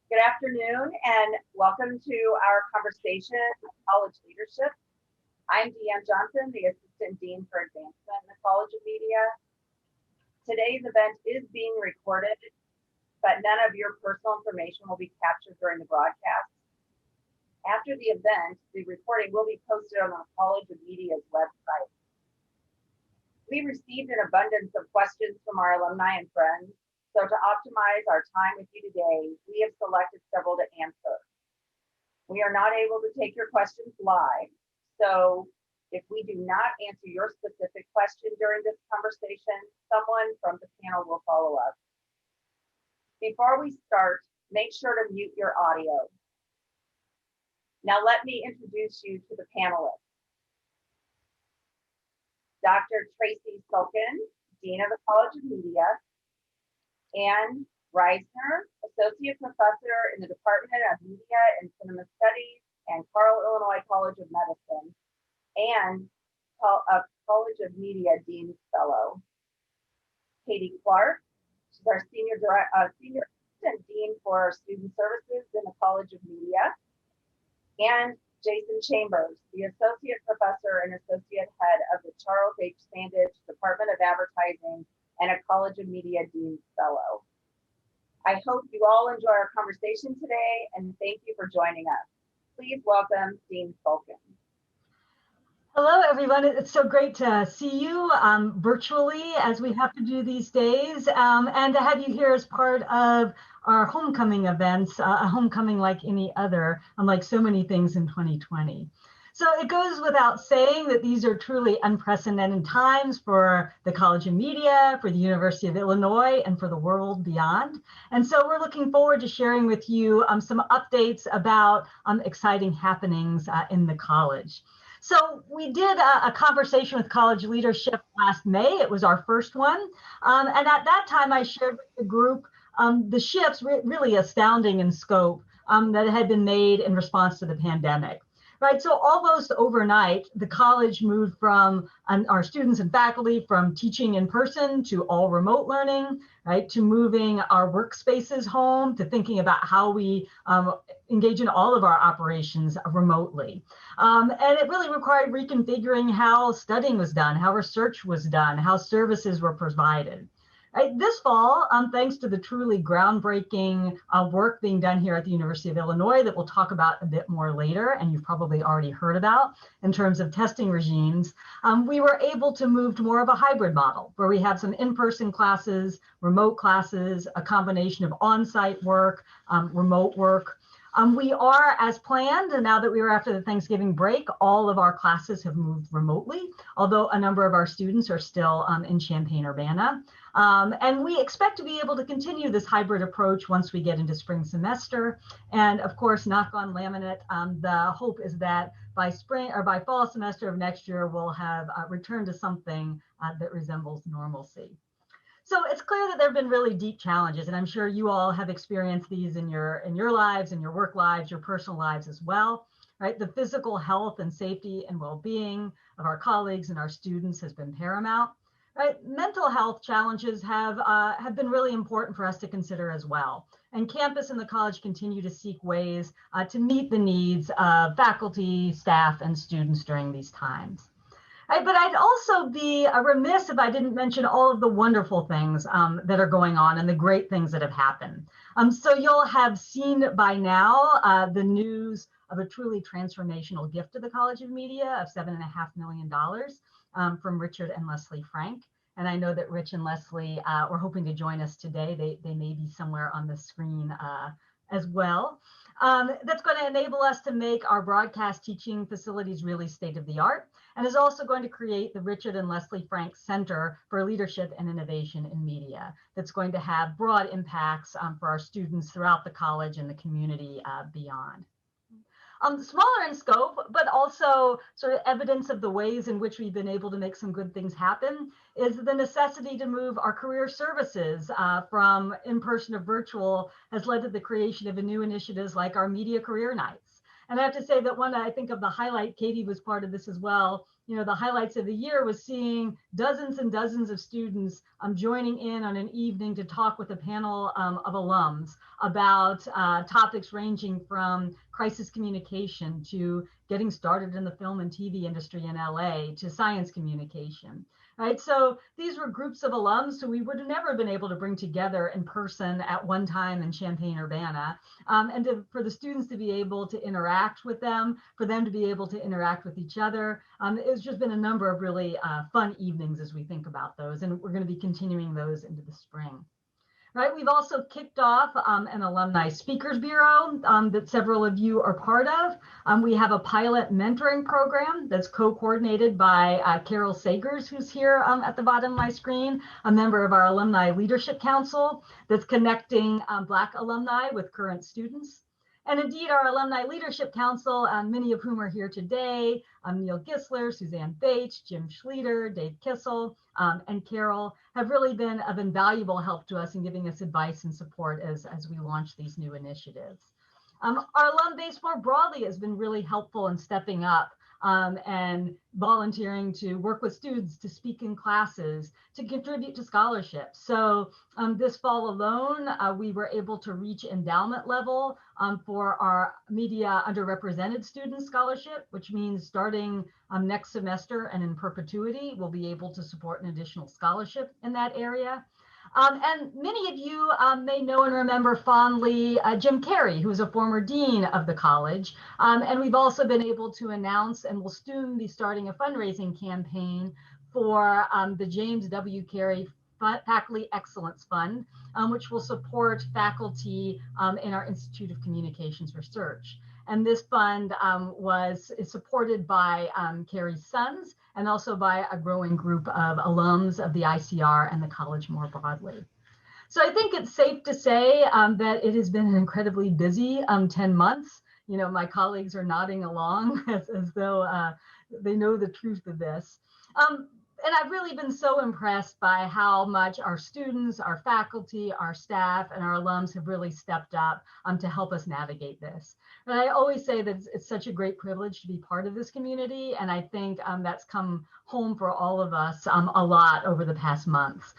Good afternoon and welcome to our conversation on college leadership. I'm Deanne Johnson, the Assistant Dean for Advancement in the College of Media. Today's event is being recorded, but none of your personal information will be captured during the broadcast. After the event, the recording will be posted on the College of Media's website. We received an abundance of questions from our alumni and friends. So to optimize our time with you today, we have selected several to answer. We are not able to take your questions live. So if we do not answer your specific question during this conversation, someone from the panel will follow up. Before we start, make sure to mute your audio. Now let me introduce you to the panelists. Dr. Tracy Sulkin, Dean of the College of Media, and Reisner, Associate Professor in the Department of Media and Cinema Studies and Carle, Illinois College of Medicine, and College of Media Dean's Fellow. Katie Clark, she's our Senior Assistant Dean for Student Services in the College of Media, and Jason Chambers, the Associate Professor and Associate Head of the Charles H. Sandage Department of Advertising and a College of Media Dean's Fellow. I hope you all enjoy our conversation today and thank you for joining us. Please welcome Dean Sulkin. Hello, everyone. It's so great to see you virtually as we have to do these days, and to have you here as part of our homecoming events, a homecoming like any other, unlike so many things in 2020. So it goes without saying that these are truly unprecedented times for the College of Media, for the University of Illinois, and for the world beyond. And so we're looking forward to sharing with you some updates about exciting happenings in the college. So we did a conversation with college leadership last May. It was our first one. And at that time, I shared with the group the shifts really astounding in scope that had been made in response to the pandemic. Right, so almost overnight, the college moved from our students and faculty from teaching in person to all remote learning, right, to moving our workspaces home, to thinking about how we engage in all of our operations remotely. And it really required reconfiguring how studying was done, how research was done, how services were provided. Right, this fall, thanks to the truly groundbreaking work being done here at the University of Illinois that we'll talk about a bit more later, and you've probably already heard about in terms of testing regimes, we were able to move to more of a hybrid model where we have some in-person classes, remote classes, a combination of on-site work, remote work. We are, as planned, and now that we are after the Thanksgiving break, all of our classes have moved remotely, although a number of our students are still in Champaign-Urbana. And we expect to be able to continue this hybrid approach once we get into spring semester. And of course, knock on laminate, the hope is that by spring or by fall semester of next year, we'll have returned to something that resembles normalcy. So it's clear that there have been really deep challenges, and I'm sure you all have experienced these in your lives, in your work lives, your personal lives as well. Right, the physical health and safety and well-being of our colleagues and our students has been paramount. Right, mental health challenges have been really important for us to consider as well. And campus and the college continue to seek ways to meet the needs of faculty, staff, and students during these times. Right, but I'd also be remiss if I didn't mention all of the wonderful things that are going on and the great things that have happened. So you'll have seen by now the news of a truly transformational gift to the College of Media of $7.5 million from Richard and Leslie Frank. And I know that Rich and Leslie were hoping to join us today. They may be somewhere on the screen as well. That's going to enable us to make our broadcast teaching facilities really state-of-the-art, and is also going to create the Richard and Leslie Frank Center for Leadership and Innovation in Media that's going to have broad impacts for our students throughout the college and the community beyond. Smaller in scope, but also sort of evidence of the ways in which we've been able to make some good things happen is the necessity to move our career services from in-person to virtual has led to the creation of new initiatives like our Media Career Nights. And I have to say that one, I think of the highlight, Katie was part of this as well, the highlights of the year was seeing dozens and dozens of students joining in on an evening to talk with a panel of alums about topics ranging from crisis communication to getting started in the film and TV industry in LA to science communication. Right, so these were groups of alums who we would have never been able to bring together in person at one time in Champaign-Urbana, and for the students to be able to interact with them, for them to be able to interact with each other. It's just been a number of really fun evenings as we think about those, and we're going to be continuing those into the spring. Right, we've also kicked off an Alumni Speakers Bureau that several of you are part of. We have a pilot mentoring program that's co-coordinated by Carle Sagers, who's here at the bottom of my screen, a member of our Alumni Leadership Council that's connecting Black alumni with current students. And indeed, our Alumni Leadership Council, many of whom are here today, Neil Gisler, Suzanne Bates, Jim Schlueter, Dave Kissel, and Carole, have really been of invaluable help to us in giving us advice and support as we launch these new initiatives. Our alum base more broadly has been really helpful in stepping up and volunteering to work with students, to speak in classes, to contribute to scholarships. So this fall alone, we were able to reach endowment level for our Media Underrepresented Student Scholarship, which means starting next semester and in perpetuity, we'll be able to support an additional scholarship in that area. And many of you may know and remember fondly Jim Carey, who is a former dean of the college. And we've also been able to announce and will soon be starting a fundraising campaign for the James W. Carey Faculty Excellence Fund, which will support faculty in our Institute of Communications Research. And this fund is supported by Carey's sons and also by a growing group of alums of the ICR and the college more broadly. So I think it's safe to say that it has been an incredibly busy 10 months. My colleagues are nodding along as though they know the truth of this. And I've really been so impressed by how much our students, our faculty, our staff, and our alums have really stepped up to help us navigate this. And I always say that it's such a great privilege to be part of this community, and I think that's come home for all of us a lot over the past months.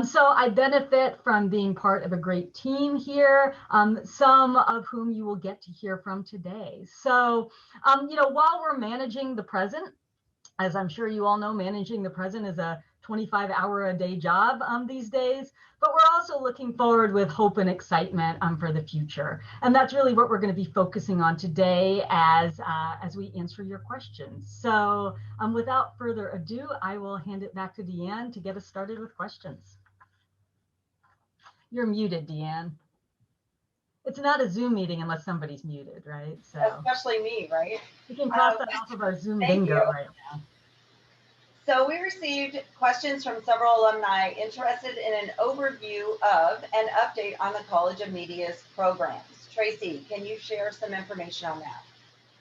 So I benefit from being part of a great team here, some of whom you will get to hear from today. So, while we're managing the present, as I'm sure you all know, managing the present is a 25-hour-a-day job these days, but we're also looking forward with hope and excitement for the future. And that's really what we're going to be focusing on today as we answer your questions. So without further ado, I will hand it back to Deanne to get us started with questions. You're muted, Deanne. It's not a Zoom meeting unless somebody's muted, right? So especially me, right? We can cross that off of our Zoom bingo right now. So we received questions from several alumni interested in an overview of and update on the College of Media's programs. Tracy, can you share some information on that?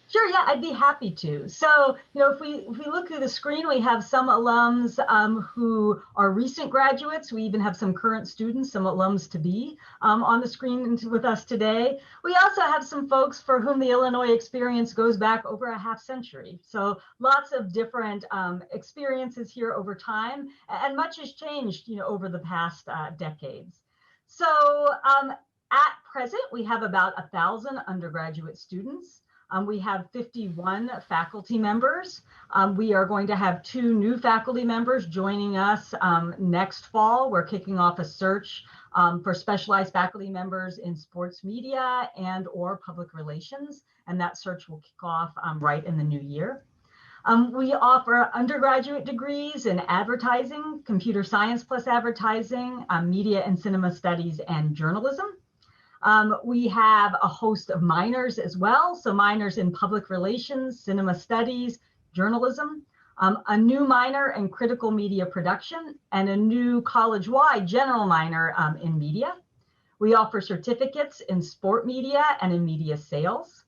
Sure, yeah, I'd be happy to. So, if we look through the screen, we have some alums who are recent graduates. We even have some current students, some alums to be on the screen with us today. We also have some folks for whom the Illinois experience goes back over a half century. So lots of different experiences here over time, and much has changed, over the past decades. So at present, we have about 1,000 undergraduate students. We have 51 faculty members. We are going to have 2 new faculty members joining us next fall. We're kicking off a search for specialized faculty members in sports media and/or public relations, and that search will kick off right in the new year. We offer undergraduate degrees in advertising, computer science plus advertising, media and cinema studies, and journalism. We have a host of minors as well. So minors in public relations, cinema studies, journalism, a new minor in critical media production, and a new college-wide general minor in media. We offer certificates in sport media and in media sales.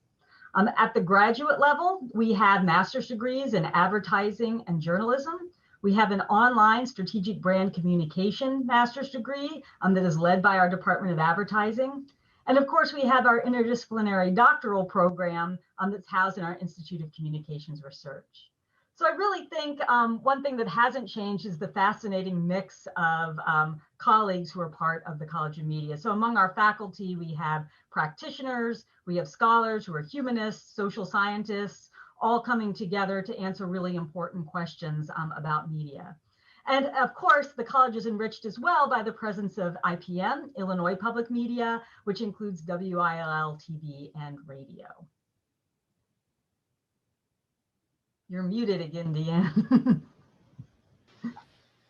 At the graduate level, we have master's degrees in advertising and journalism. We have an online strategic brand communication master's degree that is led by our Department of Advertising. And of course, we have our interdisciplinary doctoral program that's housed in our Institute of Communications Research. So I really think one thing that hasn't changed is the fascinating mix of colleagues who are part of the College of Media. So among our faculty, we have practitioners, we have scholars who are humanists, social scientists, all coming together to answer really important questions about media. And of course, the college is enriched as well by the presence of IPM, Illinois Public Media, which includes WILL TV and radio. You're muted again, Deanne.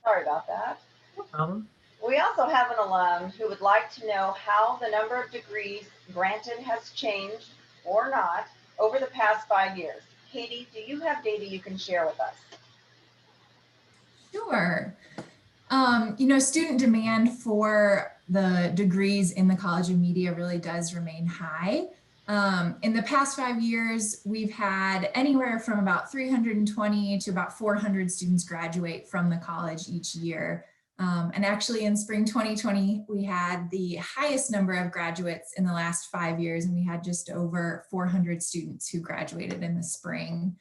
Sorry about that. No problem. We also have an alum who would like to know how the number of degrees granted has changed or not over the past 5 years. Katie, do you have data you can share with us? Sure. Student demand for the degrees in the College of Media really does remain high. In the past 5 years, we've had anywhere from about 320 to about 400 students graduate from the college each year. And actually in spring 2020, we had the highest number of graduates in the last 5 years, and we had just over 400 students who graduated in the spring.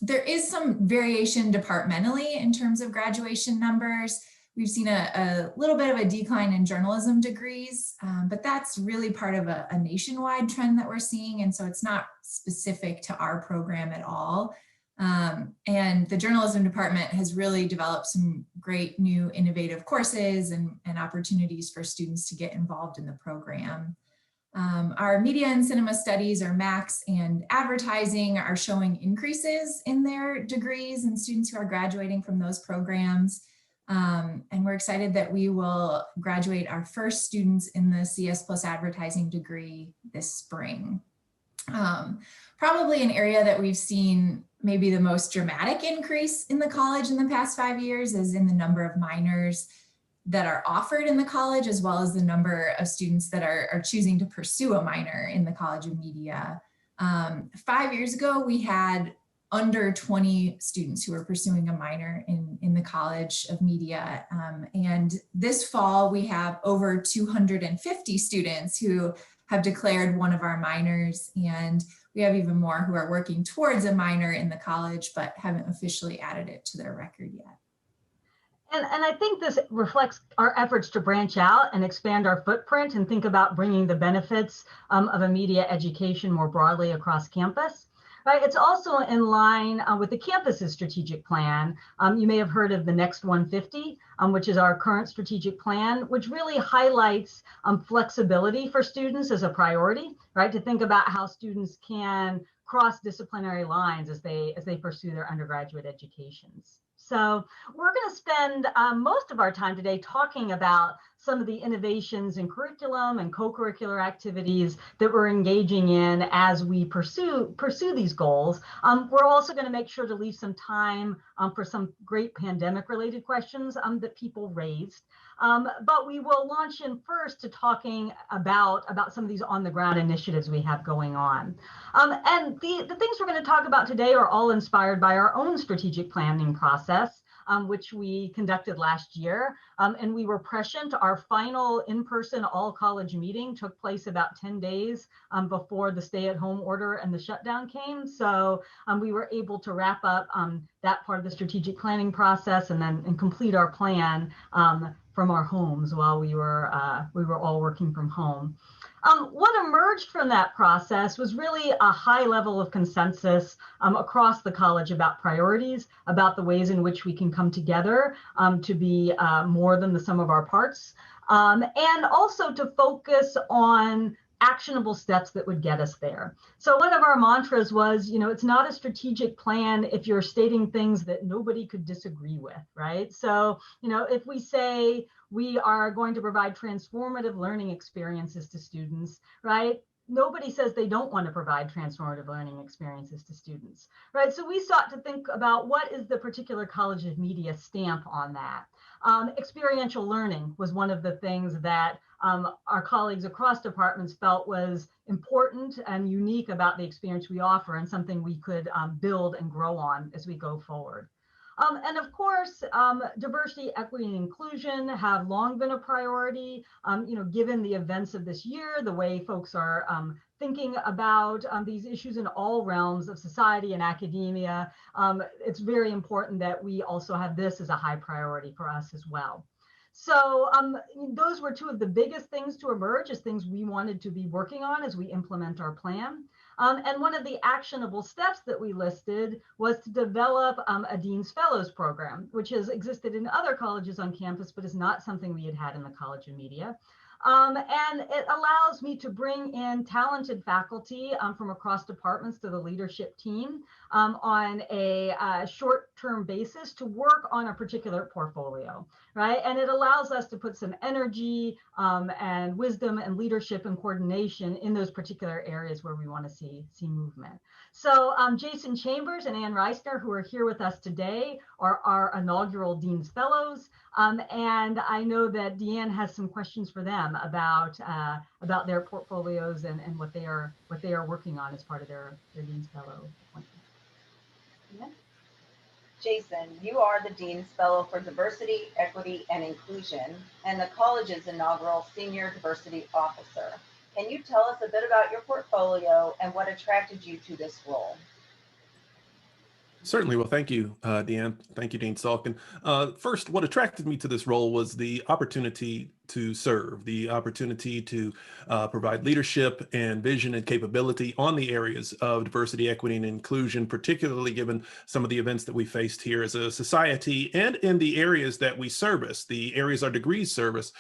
There is some variation departmentally in terms of graduation numbers. We've seen a little bit of a decline in journalism degrees, but that's really part of a nationwide trend that we're seeing. And so it's not specific to our program at all. And the journalism department has really developed some great new innovative courses and opportunities for students to get involved in the program. Our media and cinema studies, or MAX, and advertising are showing increases in their degrees and students who are graduating from those programs. And we're excited that we will graduate our first students in the CS plus advertising degree this spring. Probably an area that we've seen maybe the most dramatic increase in the college in the past 5 years is in the number of minors that are offered in the college, as well as the number of students that are choosing to pursue a minor in the College of Media. 5 years ago, we had under 20 students who were pursuing a minor in the College of Media. And this fall, we have over 250 students who have declared one of our minors, and we have even more who are working towards a minor in the college, but haven't officially added it to their record yet. And I think this reflects our efforts to branch out and expand our footprint and think about bringing the benefits of a media education more broadly across campus. Right? It's also in line with the campus's strategic plan. You may have heard of the Next 150, which is our current strategic plan, which really highlights flexibility for students as a priority, right? To think about how students can cross disciplinary lines as they pursue their undergraduate educations. So we're going to spend most of our time today talking about some of the innovations in curriculum and co-curricular activities that we're engaging in as we pursue these goals. We're also going to make sure to leave some time for some great pandemic-related questions that people raised. But we will launch in first to talking about some of these on-the-ground initiatives we have going on. And the things we're going to talk about today are all inspired by our own strategic planning process, which we conducted last year. And we were prescient. Our final in-person all-college meeting took place about 10 days before the stay-at-home order and the shutdown came. So we were able to wrap up that part of the strategic planning process and complete our plan from our homes while we were all working from home. What emerged from that process was really a high level of consensus across the college about priorities, about the ways in which we can come together to be more than the sum of our parts, and also to focus on actionable steps that would get us there. So one of our mantras was, it's not a strategic plan if you're stating things that nobody could disagree with, right? So, if we say we are going to provide transformative learning experiences to students, right? Nobody says they don't want to provide transformative learning experiences to students, right? So we sought to think about what is the particular College of Media stamp on that. Experiential learning was one of the things that our colleagues across departments felt was important and unique about the experience we offer and something we could build and grow on as we go forward. And of course, diversity, equity, and inclusion have long been a priority. Given the events of this year, the way folks are thinking about these issues in all realms of society and academia, it's very important that we also have this as a high priority for us as well. So those were two of the biggest things to emerge as things we wanted to be working on as we implement our plan. And one of the actionable steps that we listed was to develop a Dean's Fellows program, which has existed in other colleges on campus, but is not something we had had in the College of Media. And it allows me to bring in talented faculty from across departments to the leadership team on a short-term basis to work on a particular portfolio, right? And it allows us to put some energy and wisdom and leadership and coordination in those particular areas where we want to see movement. So Jason Chambers and Ann Reisner, who are here with us today, are our inaugural Dean's Fellows. And I know that Deanne has some questions for them about their portfolios and what they are working on as part of their Dean's Fellow appointment. Yeah. Jason, you are the Dean's Fellow for Diversity, Equity, and Inclusion, and the college's inaugural Senior Diversity Officer. Can you tell us a bit about your portfolio and what attracted you to this role? Certainly. Well, thank you, Deanne. Thank you, Dean Sulkin. First, what attracted me to this role was the opportunity to serve, the opportunity to provide leadership and vision and capability on the areas of diversity, equity, and inclusion, particularly given some of the events that we faced here as a society and in the areas that we service, the areas our degrees service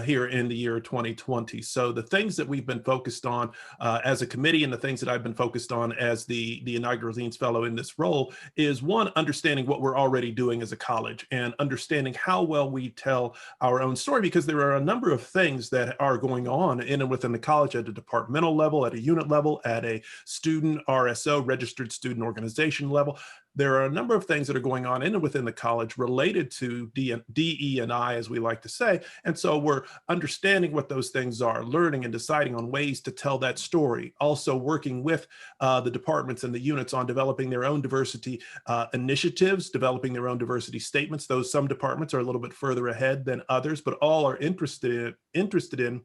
here in the year 2020. So the things that we've been focused on as a committee and the things that I've been focused on as the inaugural Dean's Fellow in this role is, one, understanding what we're already doing as a college and understanding how well we tell our own story, because there are a number of things that are going on in and within the college at a departmental level, at a unit level, at a student RSO, registered student organization level. There are a number of things that are going on in and within the college related to DE&I, as we like to say. And so we're understanding what those things are, learning and deciding on ways to tell that story. Also working with the departments and the units on developing their own diversity initiatives, developing their own diversity statements. Those some departments are a little bit further ahead than others, but all are interested in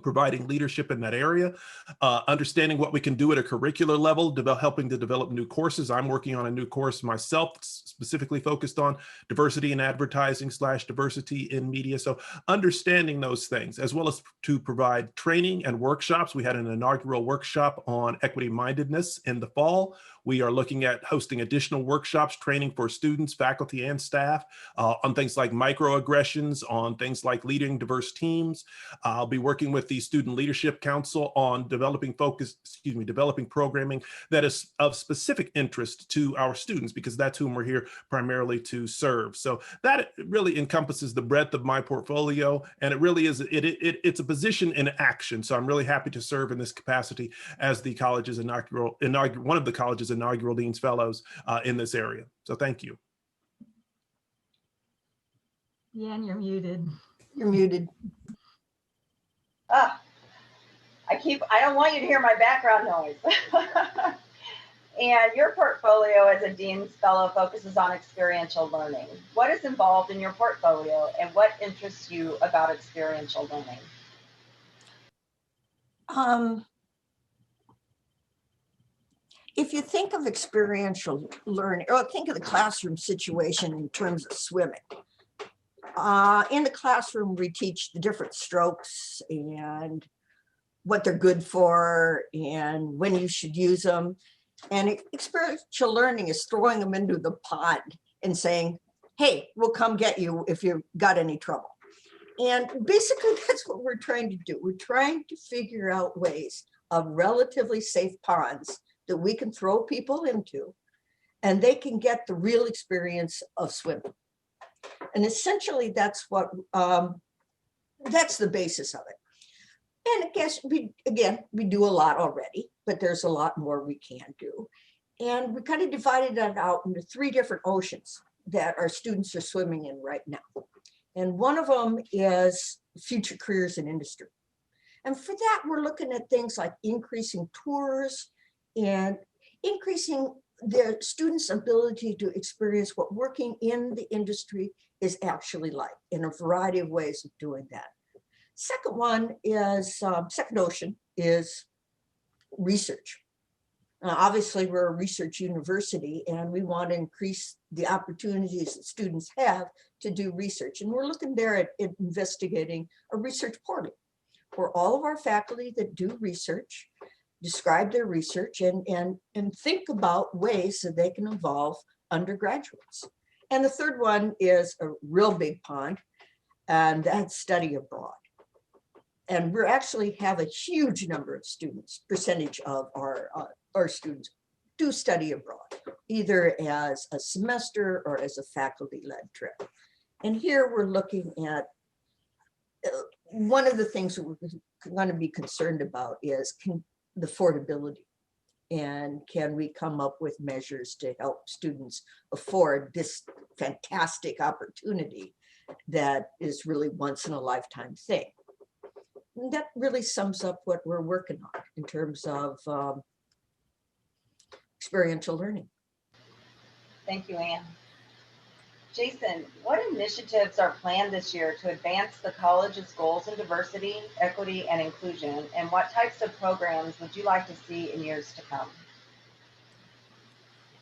providing leadership in that area, understanding what we can do at a curricular level, helping to develop new courses. I'm working on a new course myself, specifically focused on diversity in advertising / diversity in media. So understanding those things, as well as to provide training and workshops. We had an inaugural workshop on equity mindedness in the fall. We are looking at hosting additional workshops, training for students, faculty, and staff on things like microaggressions, on things like leading diverse teams. I'll be working with the Student Leadership Council on developing programming that is of specific interest to our students, because that's whom we're here primarily to serve. So that really encompasses the breadth of my portfolio, and it really is, it's a position in action. So I'm really happy to serve in this capacity as the college's one of the college's inaugural Dean's Fellows in this area. So thank you. Deanne, you're muted. You're muted. I don't want you to hear my background noise. And your portfolio as a Dean's Fellow focuses on experiential learning. What is involved in your portfolio and what interests you about experiential learning? If you think of experiential learning, or think of the classroom situation in terms of swimming. In the classroom, we teach the different strokes and what they're good for and when you should use them. And experiential learning is throwing them into the pond and saying, hey, we'll come get you if you've got any trouble. And basically that's what we're trying to do. We're trying to figure out ways of relatively safe ponds that we can throw people into and they can get the real experience of swimming. And essentially that's what, that's the basis of it. And I guess we do a lot already, but there's a lot more we can do. And we kind of divided that out into 3 different oceans that our students are swimming in right now. And one of them is future careers in industry. And for that, we're looking at things like increasing tours and increasing the students' ability to experience what working in the industry is actually like, in a variety of ways of doing that. Second one is, second notion is research. Obviously, we're a research university and we want to increase the opportunities that students have to do research. And we're looking there at investigating a research portal where all of our faculty that do research describe their research and think about ways that they can involve undergraduates. And the third one is a real big pond, and that's study abroad. And we actually have a huge number of students, percentage of our students do study abroad, either as a semester or as a faculty-led trip. And here we're looking at, one of the things that we're going to be concerned about is the affordability. And can we come up with measures to help students afford this fantastic opportunity that is really once in a lifetime thing? And that really sums up what we're working on in terms of experiential learning. Thank you, Anne. Jason, what initiatives are planned this year to advance the college's goals in diversity, equity, and inclusion? And what types of programs would you like to see in years to come?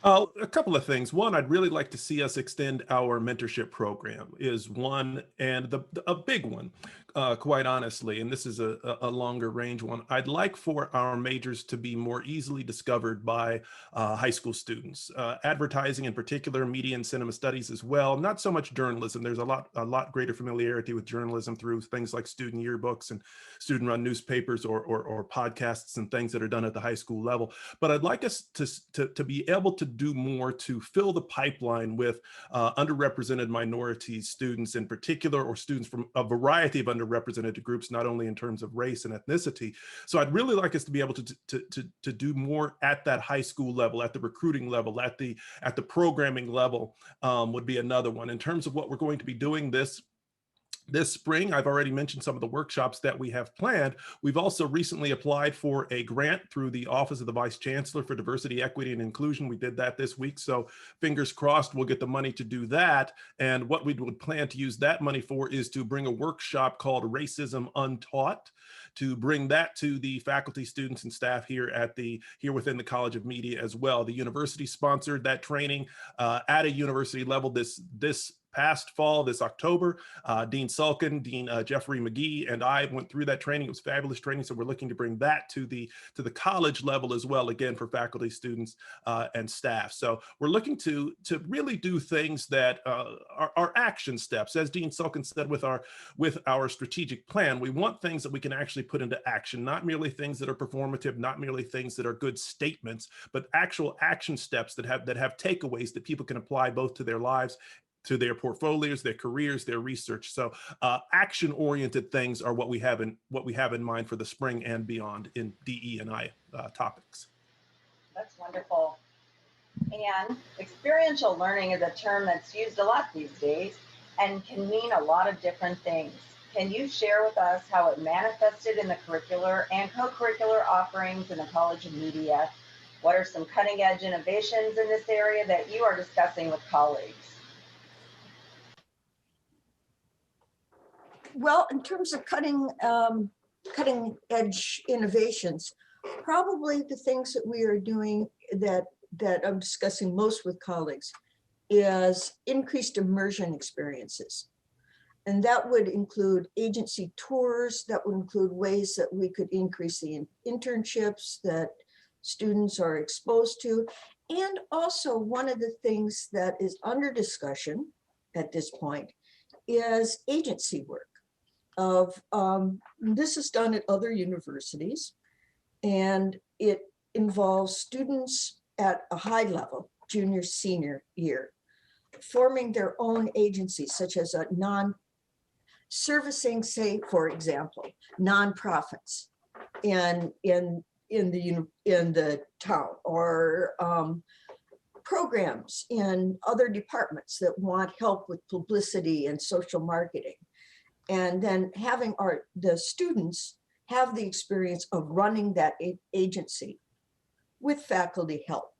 A couple of things. One, I'd really like to see us extend our mentorship program is one, and a big one, quite honestly, and this is a longer range one. I'd like for our majors to be more easily discovered by high school students. Advertising in particular, media and cinema studies as well, not so much journalism. There's a lot greater familiarity with journalism through things like student yearbooks and student run newspapers or podcasts and things that are done at the high school level. But I'd like us to be able to do more to fill the pipeline with underrepresented minority students in particular, or students from a variety of underrepresented groups, not only in terms of race and ethnicity. So I'd really like us to be able to do more at that high school level, at the recruiting level, at the programming level, would be another one. In terms of what we're going to be doing this spring, I've already mentioned some of the workshops that we have planned. We've also recently applied for a grant through the Office of the Vice Chancellor for Diversity, Equity, and Inclusion. We did that this week, so fingers crossed we'll get the money to do that. And what we would plan to use that money for is to bring a workshop called Racism Untaught, to bring that to the faculty, students, and staff here within the College of Media as well. The university sponsored that training at a university level this past fall, this October. Dean Sulkin, Dean Jeffrey McGee, and I went through that training. It was fabulous training. So we're looking to bring that to the college level as well, again, for faculty, students, and staff. So we're looking to really do things that are action steps. As Dean Sulkin said, with our strategic plan, we want things that we can actually put into action, not merely things that are performative, not merely things that are good statements, but actual action steps that have takeaways that people can apply both to their lives, to their portfolios, their careers, their research. So action-oriented things are what we have in mind for the spring and beyond in DE&I topics. That's wonderful. And experiential learning is a term that's used a lot these days and can mean a lot of different things. Can you share with us how it manifested in the curricular and co-curricular offerings in the College of Media? What are some cutting-edge innovations in this area that you are discussing with colleagues? Well, in terms of cutting edge innovations, probably the things that we are doing that I'm discussing most with colleagues is increased immersion experiences. And that would include agency tours, that would include ways that we could increase the internships that students are exposed to. And also one of the things that is under discussion at this point is agency work. This is done at other universities, and it involves students at a high level, junior, senior year, forming their own agencies, such as a servicing, say, for example, nonprofits in the town, or programs in other departments that want help with publicity and social marketing. And then having the students have the experience of running that agency with faculty help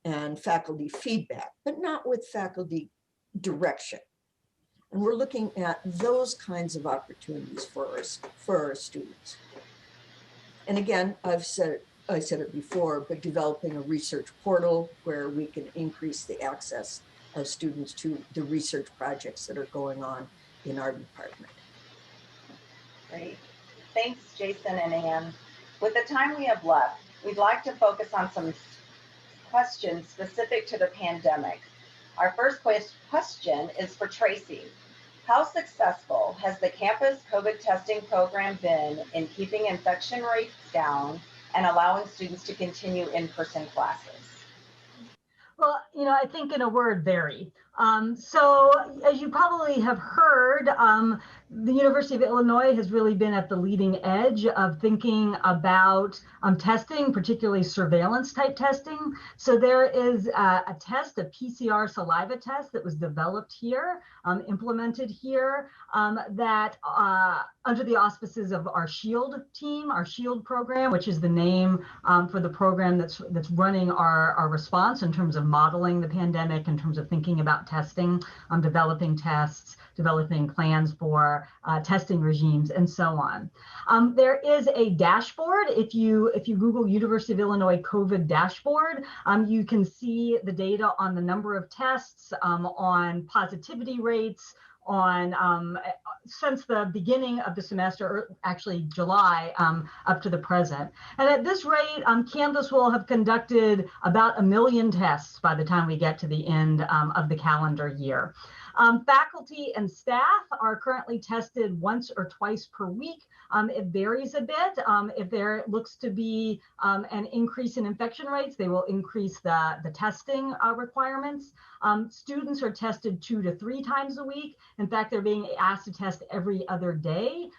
and faculty feedback, but not with faculty direction. And we're looking at those kinds of opportunities for our students. And again, I said it before, but developing a research portal where we can increase the access of students to the research projects that are going on in our department. Great. Thanks, Jason and Anne. With the time we have left, we'd like to focus on some questions specific to the pandemic. Our first question is for Tracy. How successful has the campus COVID testing program been in keeping infection rates down and allowing students to continue in-person classes? Well, I think in a word, very. So as you probably have heard, the University of Illinois has really been at the leading edge of thinking about testing, particularly surveillance type testing. So there is a test, a PCR saliva test that was developed here, implemented here, that under the auspices of our SHIELD team, our SHIELD program, which is the name for the program that's running our response in terms of modeling the pandemic, in terms of thinking about testing, developing tests, developing plans for testing regimes, and so on. There is a dashboard. If you Google University of Illinois COVID dashboard, you can see the data on the number of tests, on positivity rates, on since the beginning of the semester, or actually July, up to the present. And at this rate, Canvas will have conducted about 1 million tests by the time we get to the end of the calendar year. Faculty and staff are currently tested once or twice per week. It varies a bit. If there looks to be an increase in infection rates, they will increase the testing requirements. Students are tested 2 to 3 times a week. In fact, they're being asked to test every other day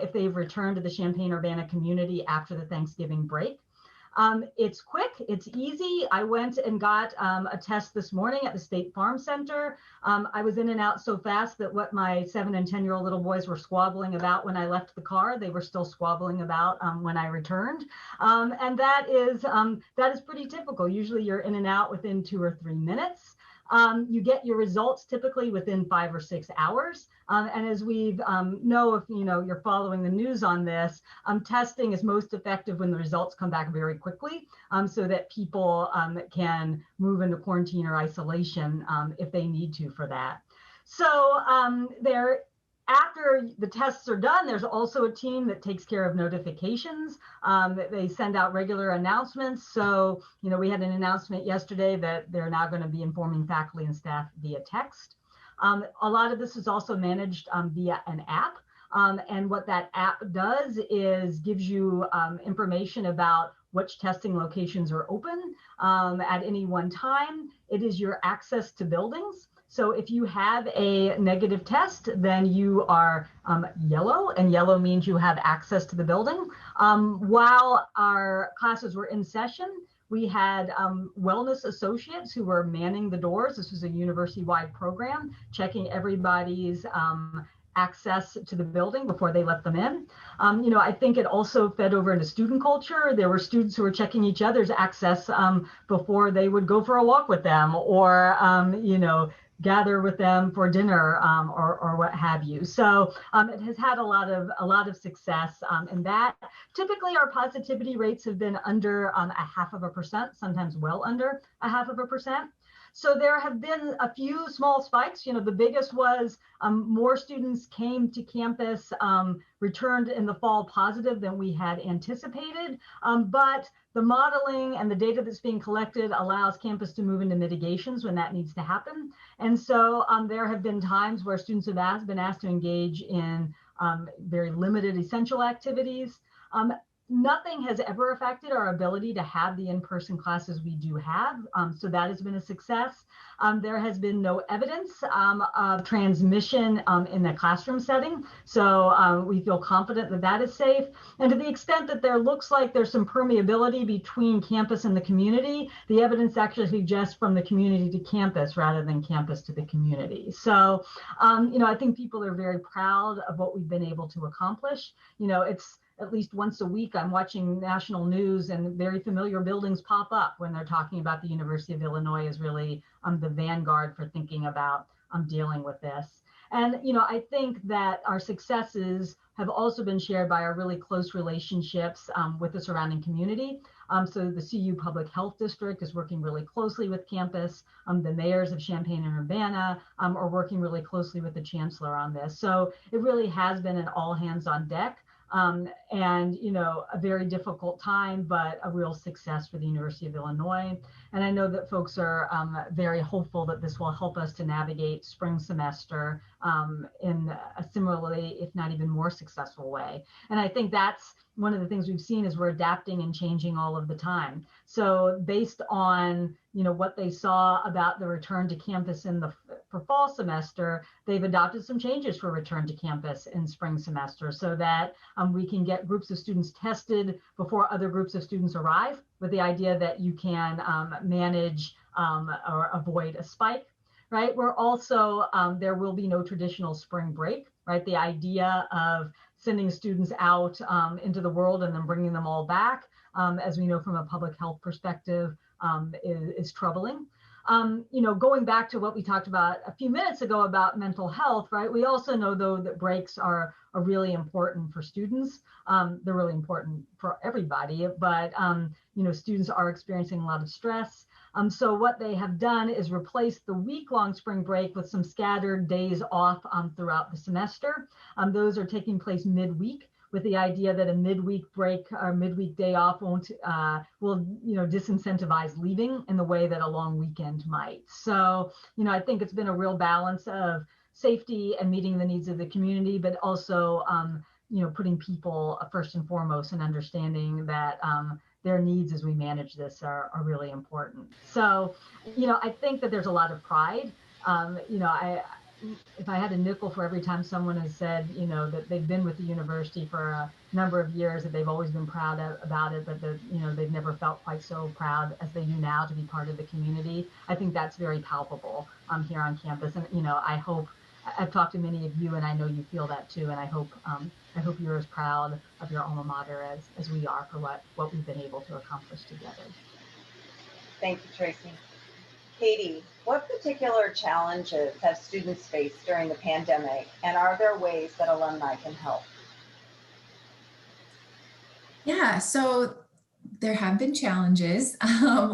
if they've returned to the Champaign-Urbana community after the Thanksgiving break. It's quick, it's easy. I went and got a test this morning at the State Farm Center. I was in and out so fast that what my 7 and 10-year-old little boys were squabbling about when I left the car, they were still squabbling about when I returned. And that is pretty typical. Usually you're in and out within 2 or 3 minutes. You get your results typically within 5 or 6 hours. And as we know, if you're following the news on this, testing is most effective when the results come back very quickly, so that people can move into quarantine or isolation if they need to for that. So after the tests are done, there's also a team that takes care of notifications. They send out regular announcements. So, we had an announcement yesterday that they're now going to be informing faculty and staff via text. A lot of this is also managed via an app. And what that app does is gives you information about which testing locations are open at any one time. It is your access to buildings. So if you have a negative test, then you are yellow, and yellow means you have access to the building. While our classes were in session, we had wellness associates who were manning the doors. This was a university-wide program, checking everybody's access to the building before they let them in. I think it also fed over into student culture. There were students who were checking each other's access before they would go for a walk with them, or gather with them for dinner or what have you. So it has had a lot of success in that. Typically, our positivity rates have been under 0.5%, sometimes well under 0.5%. So there have been a few small spikes. The biggest was more students came to campus, returned in the fall positive than we had anticipated. But the modeling and the data that's being collected allows campus to move into mitigations when that needs to happen. And so there have been times where students have been asked to engage in very limited essential activities. Nothing has ever affected our ability to have the in-person classes we do have. So that has been a success. There has been no evidence of transmission in the classroom setting. So we feel confident that that is safe. And to the extent that there looks like there's some permeability between campus and the community, the evidence actually suggests from the community to campus rather than campus to the community. So, I think people are very proud of what we've been able to accomplish. at least once a week, I'm watching national news and very familiar buildings pop up when they're talking about the University of Illinois as really the vanguard for thinking about dealing with this. And, you know, I think that our successes have also been shared by our really close relationships with the surrounding community. So the CU Public Health District is working really closely with campus. The mayors of Champaign and Urbana are working really closely with the chancellor on this. So it really has been an all hands on deck. And, you know, a very difficult time, but a real success for the University of Illinois. And I know that folks are very hopeful that this will help us to navigate spring semester in a similarly, if not even more successful way. And I think that's one of the things we've seen is we're adapting and changing all of the time. So based on, you know, what they saw about the return to campus for fall semester, they've adopted some changes for return to campus in spring semester so that we can get groups of students tested before other groups of students arrive, with the idea that you can manage or avoid a spike, right? We're also, there will be no traditional spring break, right? The idea of sending students out into the world and then bringing them all back, as we know from a public health perspective, is troubling. You know, going back to what we talked about a few minutes ago about mental health, right? We also know, though, that breaks are really important for students. They're really important for everybody, but, you know, students are experiencing a lot of stress. So what they have done is replace the week-long spring break with some scattered days off throughout the semester. Those are taking place midweek, with the idea that a midweek break or midweek day off will, you know, disincentivize leaving in the way that a long weekend might. So, you know, I think it's been a real balance of safety and meeting the needs of the community, but also, you know, putting people first and foremost and understanding that their needs as we manage this are really important. So, you know, I think that there's a lot of pride. You know, if I had a nickel for every time someone has said, you know, that they've been with the university for a number of years, that they've always been proud about it, but that, you know, they've never felt quite so proud as they do now to be part of the community. I think that's very palpable here on campus. And, you know, I've talked to many of you and I know you feel that too. And I hope you're as proud of your alma mater as we are for what we've been able to accomplish together. Thank you, Tracy. Katie, what particular challenges have students faced during the pandemic, and are there ways that alumni can help? Yeah, so there have been challenges.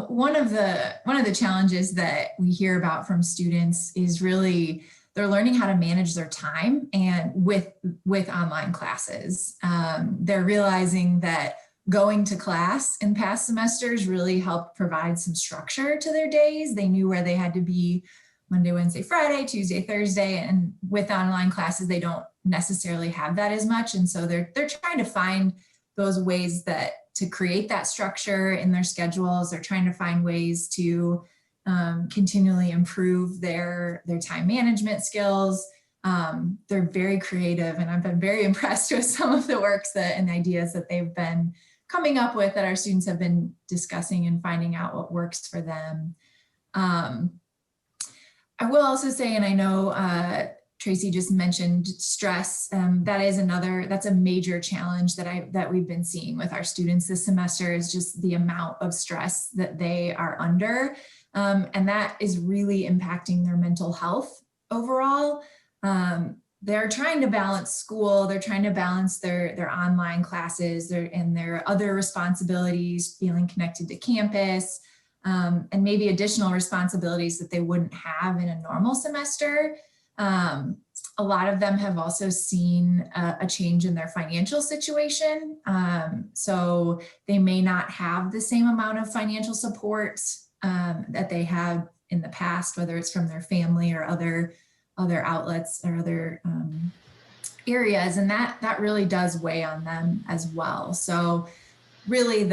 One of the challenges that we hear about from students is really they're learning how to manage their time and with online classes. They're realizing that going to class in past semesters really helped provide some structure to their days. They knew where they had to be Monday, Wednesday, Friday, Tuesday, Thursday, and with online classes, they don't necessarily have that as much. And so they're trying to find those ways to create that structure in their schedules. They're trying to find ways to continually improve their time management skills. They're very creative, and I've been very impressed with some of the works and ideas that they've been coming up with that our students have been discussing and finding out what works for them. I will also say, and I know Tracy just mentioned stress. That's a major challenge that we've been seeing with our students this semester, is just the amount of stress that they are under. And that is really impacting their mental health overall. They're trying to balance school, they're trying to balance their online classes and their other responsibilities, feeling connected to campus, and maybe additional responsibilities that they wouldn't have in a normal semester. A lot of them have also seen a change in their financial situation. So they may not have the same amount of financial support that they had in the past, whether it's from their family or other outlets or other areas, and that really does weigh on them as well. So really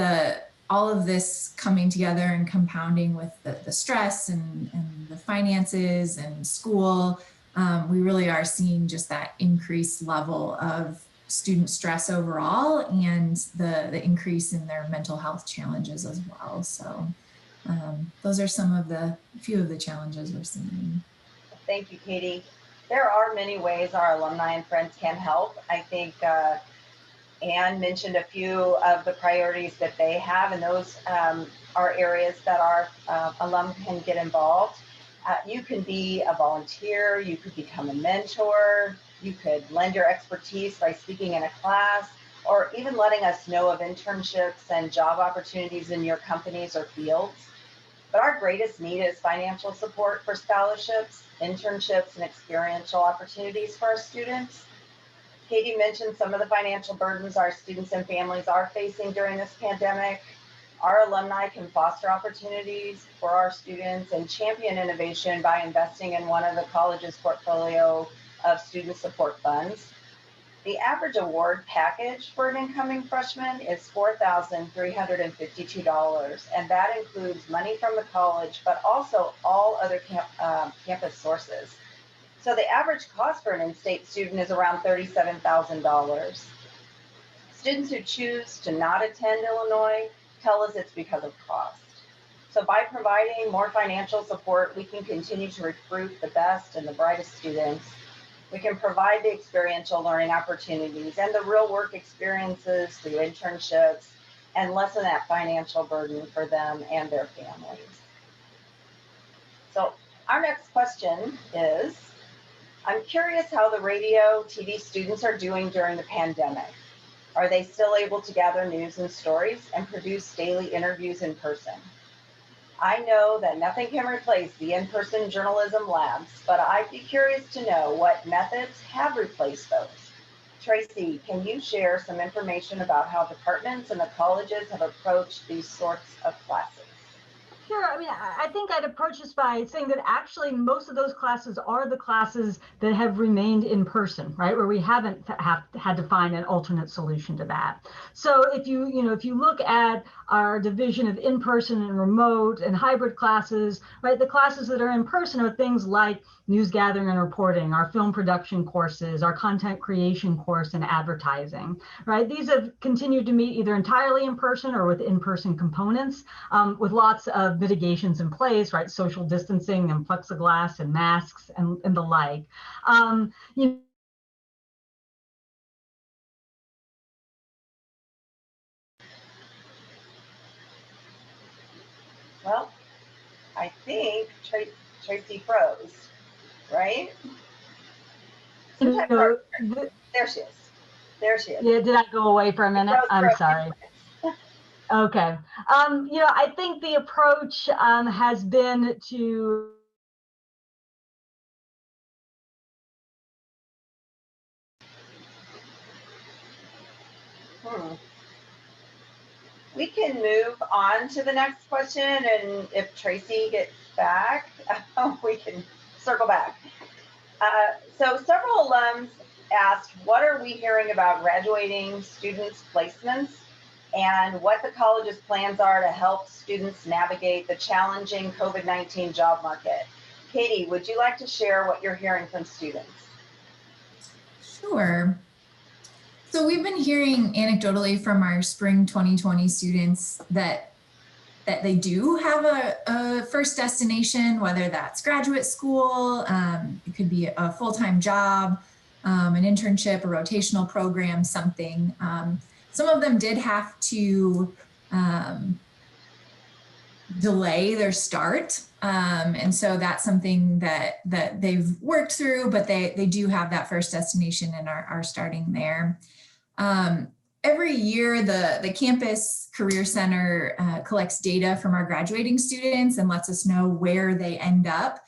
all of this coming together and compounding with the stress and the finances and school, we really are seeing just that increased level of student stress overall and the increase in their mental health challenges as well. So those are few of the challenges we're seeing. Thank you, Katie. There are many ways our alumni and friends can help. I think Anne mentioned a few of the priorities that they have, and those are areas that our alum can get involved. You can be a volunteer, you could become a mentor, you could lend your expertise by speaking in a class, or even letting us know of internships and job opportunities in your companies or fields. But our greatest need is financial support for scholarships, internships, and experiential opportunities for our students. Katie mentioned some of the financial burdens our students and families are facing during this pandemic. Our alumni can foster opportunities for our students and champion innovation by investing in one of the college's portfolio of student support funds. The average award package for an incoming freshman is $4,352, and that includes money from the college, but also all other campus sources. So the average cost for an in-state student is around $37,000. Students who choose to not attend Illinois tell us it's because of cost. So by providing more financial support, we can continue to recruit the best and the brightest students. We can provide the experiential learning opportunities and the real work experiences through internships and lessen that financial burden for them and their families. So our next question is, I'm curious how the radio, TV students are doing during the pandemic. Are they still able to gather news and stories and produce daily interviews in person? I know that nothing can replace the in-person journalism labs, but I'd be curious to know what methods have replaced those. Tracy, can you share some information about how departments and the colleges have approached these sorts of classes? Sure. I mean, I think I'd approach this by saying that actually most of those classes are the classes that have remained in person, right? Where we haven't had to find an alternate solution to that. So if you look at our division of in-person and remote and hybrid classes, right? The classes that are in person are things like news gathering and reporting, our film production courses, our content creation course, and advertising, right? These have continued to meet either entirely in person or with in-person components, with lots of mitigations in place, right? Social distancing and plexiglass and masks and the like. Well, I think Tracy froze, right? There she is. There she is. Yeah, did I go away for a minute? I'm sorry. Okay. I think the approach has been to We can move on to the next question, and if Tracy gets back, we can circle back. So several alums asked, what are we hearing about graduating students' placements and what the college's plans are to help students navigate the challenging COVID-19 job market? Katie, would you like to share what you're hearing from students? Sure. So we've been hearing anecdotally from our spring 2020 students that they do have a first destination, whether that's graduate school, it could be a full-time job, an internship, a rotational program, something. Some of them did have to delay their start. And so that's something that they've worked through, but they do have that first destination and are starting there. Every year, the Campus Career Center collects data from our graduating students and lets us know where they end up.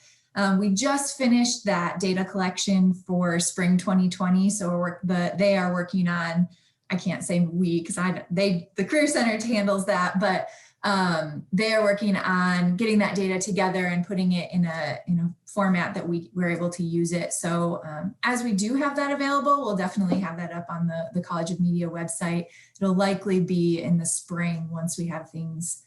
We just finished that data collection for spring 2020. So they are working on, I can't say we, because the Career Center handles that, but they are working on getting that data together and putting it in a format that we're able to use it. So as we do have that available, we'll definitely have that up on the College of Media website. It'll likely be in the spring once we have things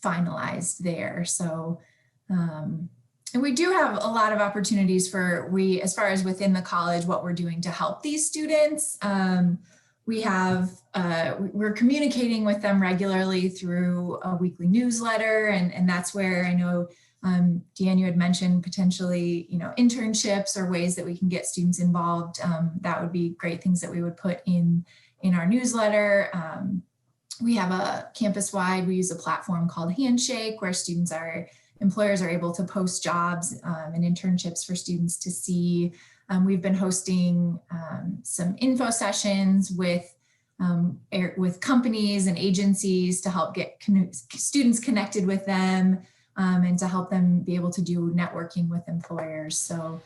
finalized there. So, and we do have a lot of opportunities as far as within the college, what we're doing to help these students. We're communicating with them regularly through a weekly newsletter, and that's where I know Deanne, you had mentioned potentially, internships or ways that we can get students involved. That would be great things that we would put in our newsletter. We have a campus-wide, we use a platform called Handshake where employers are able to post jobs and internships for students to see. We've been hosting some info sessions with companies and agencies to help get students connected with them and to help them be able to do networking with employers. So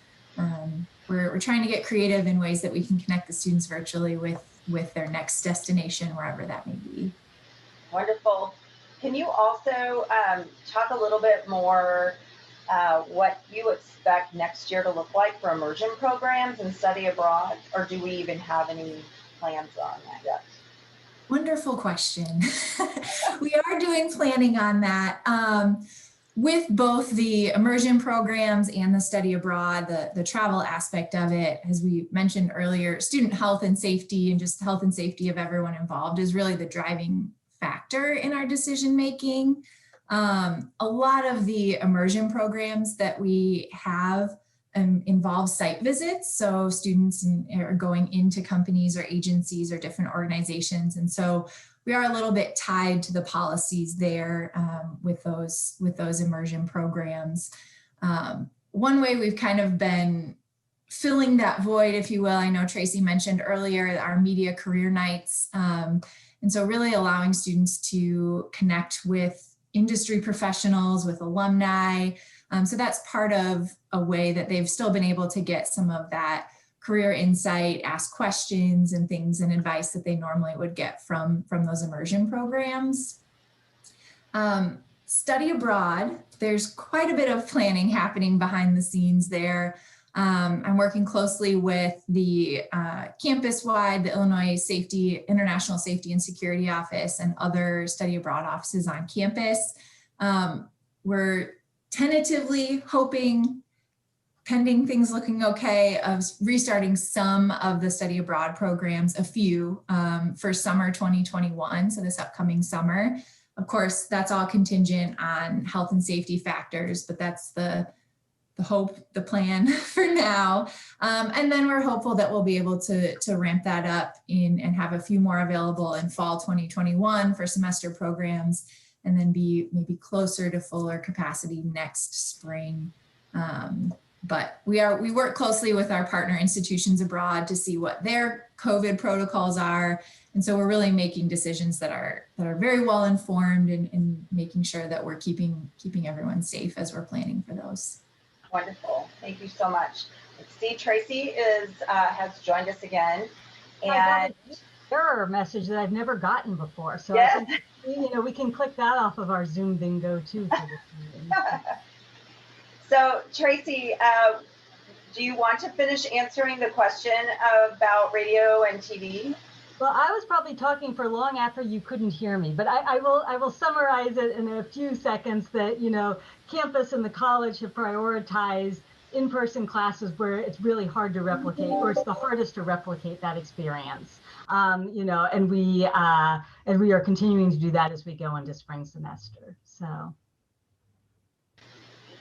we're trying to get creative in ways that we can connect the students virtually with their next destination, wherever that may be. Wonderful. Can you also talk a little bit more what you expect next year to look like for immersion programs and study abroad, or do we even have any plans on that yet? Wonderful question. We are doing planning on that. With both the immersion programs and the study abroad, the travel aspect of it, as we mentioned earlier, student health and safety and just health and safety of everyone involved is really the driving factor in our decision making. A lot of the immersion programs that we have involve site visits. So students are going into companies or agencies or different organizations. And so we are a little bit tied to the policies there with those immersion programs. One way we've kind of been filling that void, if you will, I know Tracy mentioned earlier, our media career nights. And so really allowing students to connect with industry professionals, with alumni. So that's part of a way that they've still been able to get some of that career insight, ask questions and things and advice that they normally would get from those immersion programs. Study abroad, there's quite a bit of planning happening behind the scenes there. I'm working closely with the campus-wide, the Illinois International Safety and Security Office and other study abroad offices on campus. We're tentatively hoping, pending things looking okay, of restarting some of the study abroad programs, a few for summer 2021, so this upcoming summer. Of course, that's all contingent on health and safety factors, but that's the hope, the plan for now. And then we're hopeful that we'll be able to ramp that up and have a few more available in fall 2021 for semester programs, and then be maybe closer to fuller capacity next spring. But we work closely with our partner institutions abroad to see what their COVID protocols are. And so we're really making decisions that are very well informed and making sure that we're keeping everyone safe as we're planning for those. Wonderful. Thank you so much. See, Tracy has joined us again. And error message that I've never gotten before. So yes. I think, we can click that off of our Zoom bingo too. For this meeting. So Tracy, do you want to finish answering the question about radio and TV? Well, I was probably talking for long after you couldn't hear me, but I will summarize it in a few seconds that, campus and the college have prioritized in-person classes where it's really hard to replicate, or it's the hardest to replicate that experience. And we are continuing to do that as we go into spring semester. So.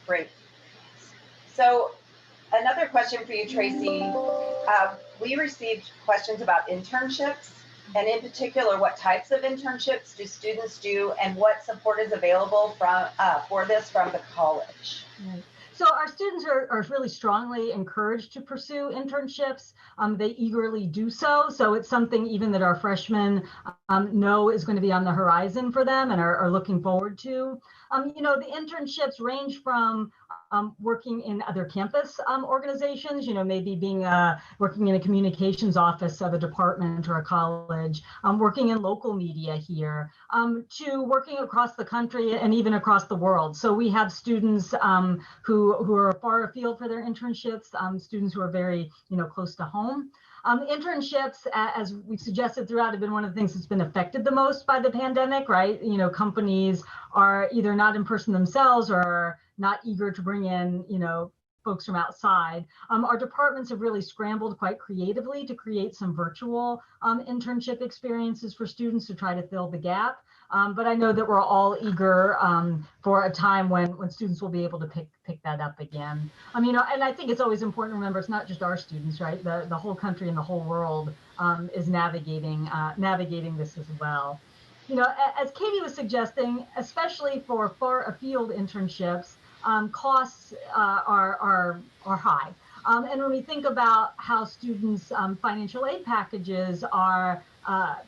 Great. So another question for you, Tracy. We received questions about internships, and in particular, what types of internships do students do, and what support is available for this from the college? Right. So our students are really strongly encouraged to pursue internships. They eagerly do so. So it's something even that our freshmen know is going to be on the horizon for them and are looking forward to. The internships range from working in other campus organizations, maybe working in a communications office of a department or a college, working in local media here, to working across the country and even across the world. So we have students who are far afield for their internships, students who are very, close to home. Internships, as we've suggested throughout, have been one of the things that's been affected the most by the pandemic, right? Companies are either not in person themselves or are not eager to bring in, folks from outside. Our departments have really scrambled quite creatively to create some virtual internship experiences for students to try to fill the gap. But I know that we're all eager for a time when students will be able to pick that up again. And I think it's always important to remember it's not just our students, right? The whole country and the whole world is navigating this as well. As Katie was suggesting, especially for far afield internships, costs are high. And when we think about how students' financial aid packages are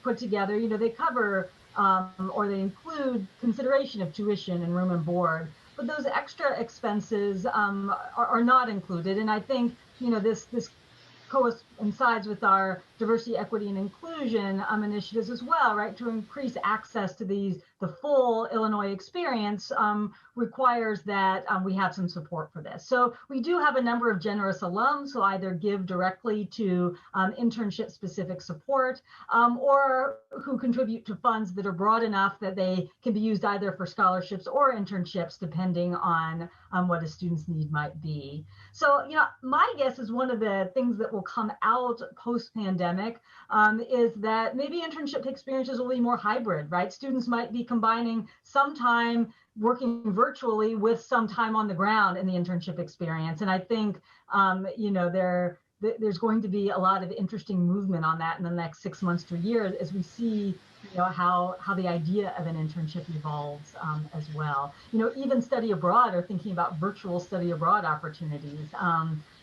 put together, they cover or they include consideration of tuition and room and board, but those extra expenses are not included. And I think this coincides with our diversity, equity, and inclusion initiatives as well, right? To increase access to the full Illinois experience requires that we have some support for this. So we do have a number of generous alums who either give directly to internship specific support or who contribute to funds that are broad enough that they can be used either for scholarships or internships, depending on what a student's need might be. So, my guess is one of the things that will come out post-pandemic is that maybe internship experiences will be more hybrid, right? Students might be combining some time working virtually with some time on the ground in the internship experience. And I think, there's going to be a lot of interesting movement on that in the next 6 months to a year as we see how the idea of an internship evolves as well. Even study abroad or thinking about virtual study abroad opportunities,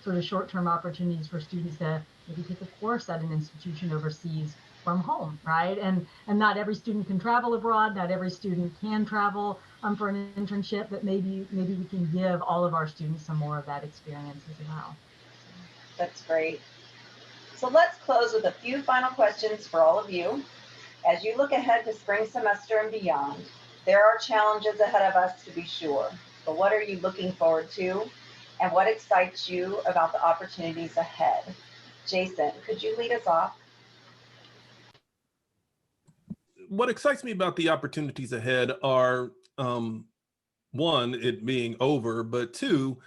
sort of short-term opportunities for students to maybe take a course at an institution overseas from home, right? And not every student can travel abroad, not every student can travel for an internship, but maybe we can give all of our students some more of that experience as well. That's great. So let's close with a few final questions for all of you. As you look ahead to spring semester and beyond, there are challenges ahead of us to be sure, but what are you looking forward to and what excites you about the opportunities ahead? Jason, could you lead us off? What excites me about the opportunities ahead are one, it being over, but two,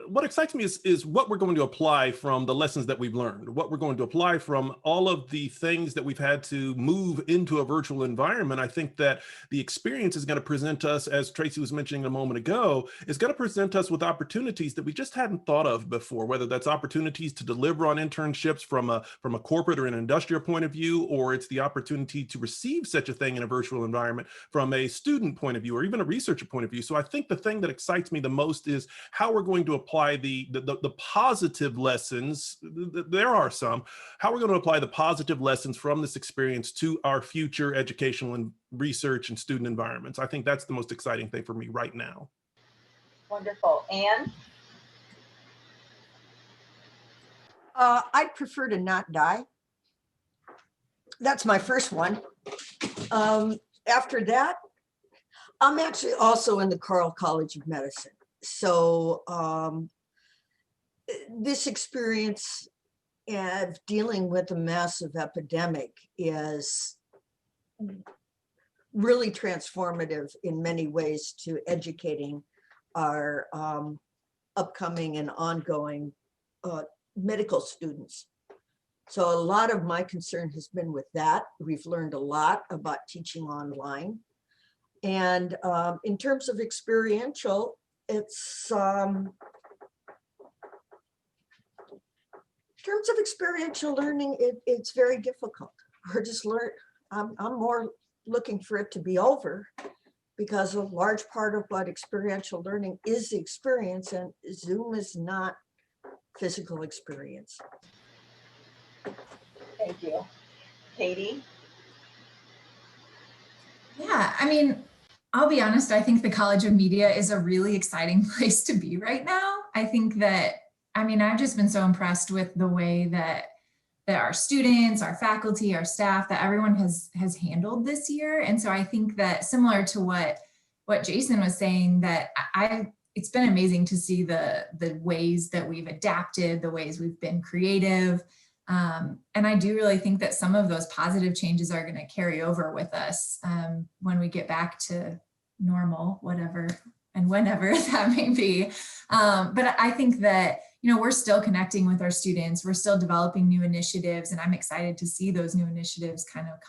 what excites me is what we're going to apply from the lessons that we've learned, what we're going to apply from all of the things that we've had to move into a virtual environment. I think that the experience is going to present us, as Tracy was mentioning a moment ago, is going to present us with opportunities that we just hadn't thought of before, whether that's opportunities to deliver on internships from a corporate or an industrial point of view, or it's the opportunity to receive such a thing in a virtual environment from a student point of view, or even a researcher point of view. So I think the thing that excites me the most is how we're going to apply the positive lessons. There are some. How we're going to apply the positive lessons from this experience to our future educational and research and student environments. I think that's the most exciting thing for me right now. Wonderful. Anne? I'd prefer to not die. That's my first one. After that, I'm actually also in the Carle College of Medicine. So this experience of dealing with a massive epidemic is really transformative in many ways to educating our upcoming and ongoing medical students. So a lot of my concern has been with that. We've learned a lot about teaching online. And in terms of experiential, it's in terms of experiential learning, it's very difficult. We're just I'm more looking for it to be over, because a large part of what experiential learning is the experience, and Zoom is not physical experience. Thank you. Katie? Yeah, I'll be honest, I think the College of Media is a really exciting place to be right now. I think that, I've just been so impressed with the way that our students, our faculty, our staff, that everyone has handled this year. And so I think that, similar to what Jason was saying, that it's been amazing to see the ways that we've adapted, the ways we've been creative. And I do really think that some of those positive changes are going to carry over with us when we get back to normal, whatever and whenever that may be. But I think that, we're still connecting with our students. We're still developing new initiatives, and I'm excited to see those new initiatives kind of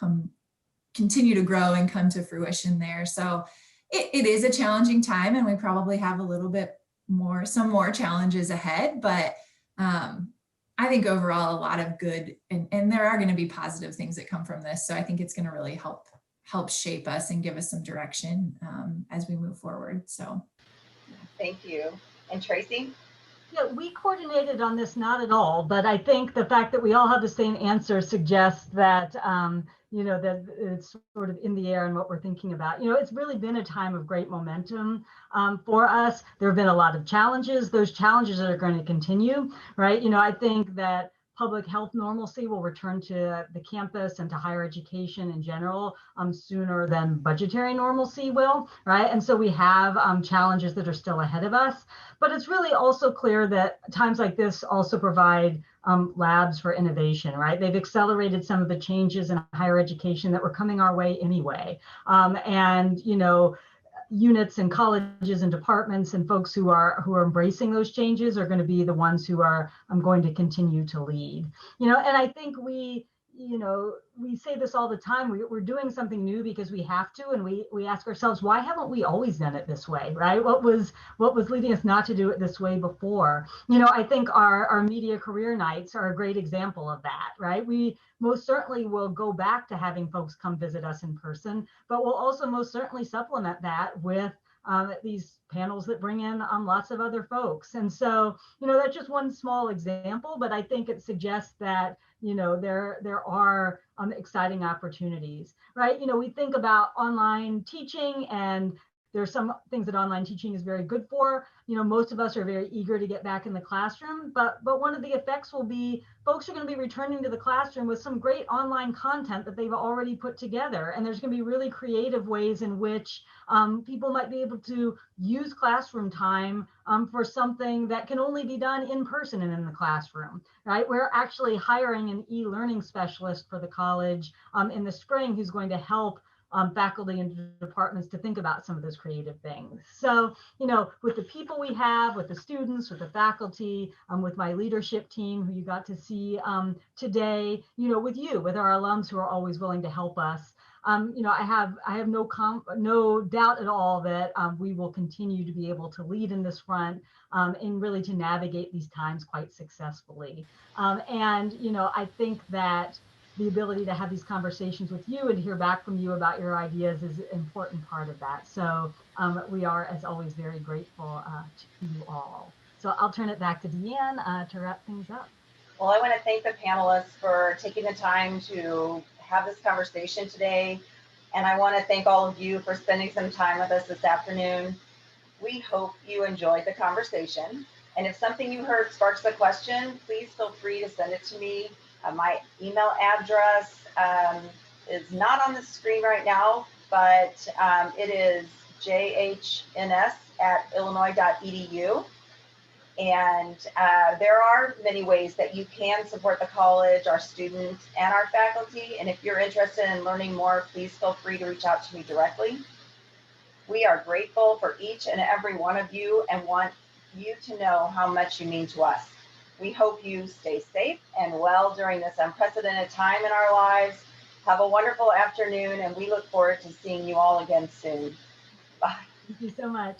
continue to grow and come to fruition there. So it is a challenging time, and we probably have a little bit some more challenges ahead, but I think overall a lot of good, and there are going to be positive things that come from this. So I think it's going to really help shape us and give us some direction as we move forward. So thank you. And Tracy? Yeah, we coordinated on this, not at all, but I think the fact that we all have the same answer suggests that, that it's sort of in the air and what we're thinking about. It's really been a time of great momentum for us. There have been a lot of challenges. Those challenges are going to continue, right? I think that public health normalcy will return to the campus and to higher education in general sooner than budgetary normalcy will, right? And so we have challenges that are still ahead of us. But it's really also clear that times like this also provide labs for innovation, right? They've accelerated some of the changes in higher education that were coming our way anyway. Units and colleges and departments and folks who are embracing those changes are going to be the ones who are going to continue to lead. And I think we say this all the time. We're doing something new because we have to, and we ask ourselves, why haven't we always done it this way, right? What was leading us not to do it this way before? I think our media career nights are a great example of that, right? We most certainly will go back to having folks come visit us in person, but we'll also most certainly supplement that with these panels that bring in lots of other folks. And so, that's just one small example, but I think it suggests that, there are exciting opportunities, right? We think about online teaching, and there's some things that online teaching is very good for. Most of us are very eager to get back in the classroom, but one of the effects will be folks are going to be returning to the classroom with some great online content that they've already put together. And there's going to be really creative ways in which people might be able to use classroom time for something that can only be done in person and in the classroom, right? We're actually hiring an e-learning specialist for the college in the spring who's going to help faculty and departments to think about some of those creative things. So, with the people we have, with the students, with the faculty, with my leadership team who you got to see today, with our alums who are always willing to help us, I have no doubt at all that we will continue to be able to lead in this front and really to navigate these times quite successfully. I think that the ability to have these conversations with you and to hear back from you about your ideas is an important part of that. So we are, as always, very grateful to you all. So I'll turn it back to Deanne to wrap things up. Well, I want to thank the panelists for taking the time to have this conversation today. And I want to thank all of you for spending some time with us this afternoon. We hope you enjoyed the conversation. And if something you heard sparks a question, please feel free to send it to me. My email address is not on the screen right now, but it is jhns@illinois.edu. And there are many ways that you can support the college, our students, and our faculty. And if you're interested in learning more, please feel free to reach out to me directly. We are grateful for each and every one of you and want you to know how much you mean to us. We hope you stay safe and well during this unprecedented time in our lives. Have a wonderful afternoon, and we look forward to seeing you all again soon. Bye. Thank you so much.